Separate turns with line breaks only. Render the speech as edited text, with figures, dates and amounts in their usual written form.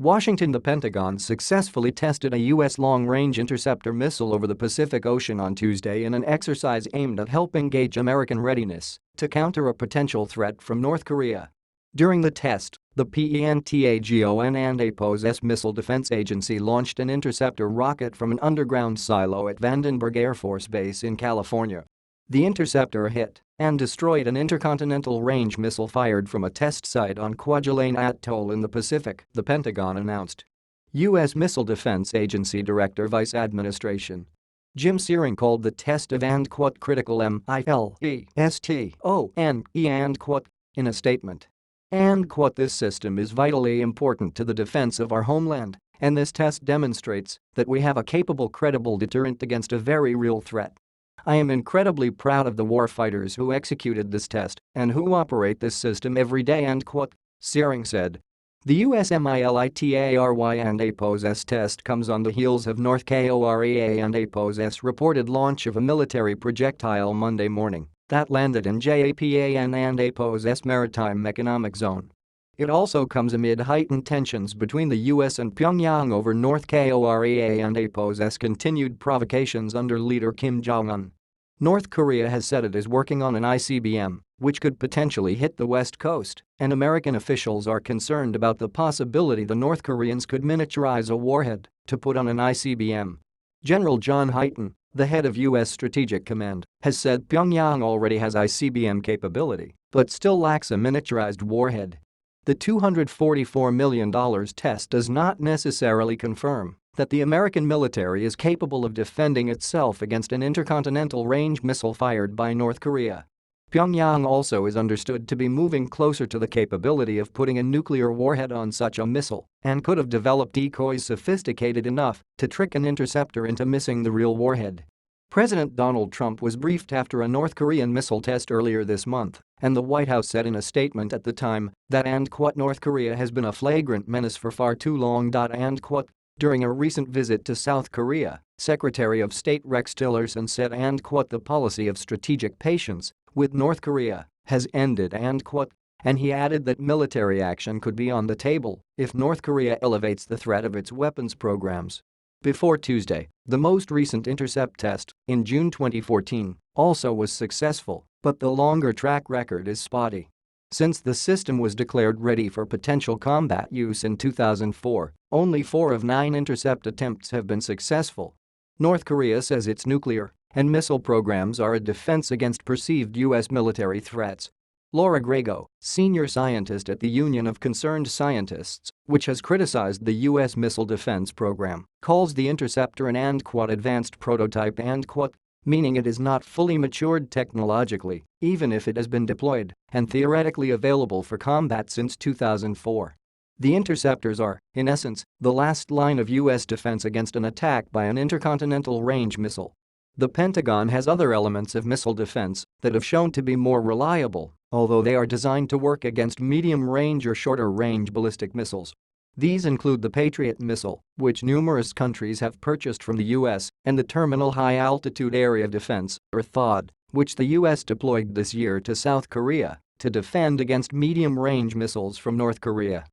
Washington. The Pentagon successfully tested a U.S. long-range interceptor missile over the Pacific Ocean on Tuesday in an exercise aimed at helping gauge American readiness to counter a potential threat from North Korea. During the test, the Pentagon and APOS Missile Defense Agency launched an interceptor rocket from an underground silo at Vandenberg Air Force Base in California. The interceptor hit and destroyed an intercontinental range missile fired from a test site on Kwajalein Atoll in the Pacific, the Pentagon announced. U.S. Missile Defense Agency Director Vice Administration Jim Searing called the test of "critical milestone" in a statement. "This system is vitally important to the defense of our homeland, and this test demonstrates that we have a capable, credible deterrent against a very real threat. I am incredibly proud of the warfighters who executed this test and who operate this system every day," Searing said. The U.S. military and APOS test comes on the heels of North Korea and APOS reported launch of a military projectile Monday morning that landed in Japan and APOS Maritime Economic Zone. It also comes amid heightened tensions between the U.S. and Pyongyang over North Korea and APOS continued provocations under leader Kim Jong-un. North Korea has said it is working on an ICBM, which could potentially hit the West Coast, and American officials are concerned about the possibility the North Koreans could miniaturize a warhead to put on an ICBM. General John Hyten, the head of U.S. Strategic Command, has said Pyongyang already has ICBM capability but still lacks a miniaturized warhead. The $244 million test does not necessarily confirm that the American military is capable of defending itself against an intercontinental range missile fired by North Korea. Pyongyang also is understood to be moving closer to the capability of putting a nuclear warhead on such a missile and could have developed decoys sophisticated enough to trick an interceptor into missing the real warhead. President Donald Trump was briefed after a North Korean missile test earlier this month, and the White House said in a statement at the time that North Korea has been a flagrant menace for far too long. During a recent visit to South Korea, Secretary of State Rex Tillerson said the policy of strategic patience with North Korea has ended and he added that military action could be on the table if North Korea elevates the threat of its weapons programs. Before Tuesday, the most recent intercept test, in June 2014, also was successful, but the longer track record is spotty. Since the system was declared ready for potential combat use in 2004, only 4 of 9 intercept attempts have been successful. North Korea says its nuclear and missile programs are a defense against perceived U.S. military threats. Laura Grego, senior scientist at the Union of Concerned Scientists, which has criticized the U.S. missile defense program, calls the interceptor an advanced prototype meaning it is not fully matured technologically, even if it has been deployed and theoretically available for combat since 2004. The interceptors are, in essence, the last line of U.S. defense against an attack by an intercontinental range missile. The Pentagon has other elements of missile defense that have shown to be more reliable, although they are designed to work against medium-range or shorter-range ballistic missiles. These include the Patriot missile, which numerous countries have purchased from the U.S., and the Terminal High Altitude Area Defense, or THAAD, which the U.S. deployed this year to South Korea to defend against medium-range missiles from North Korea.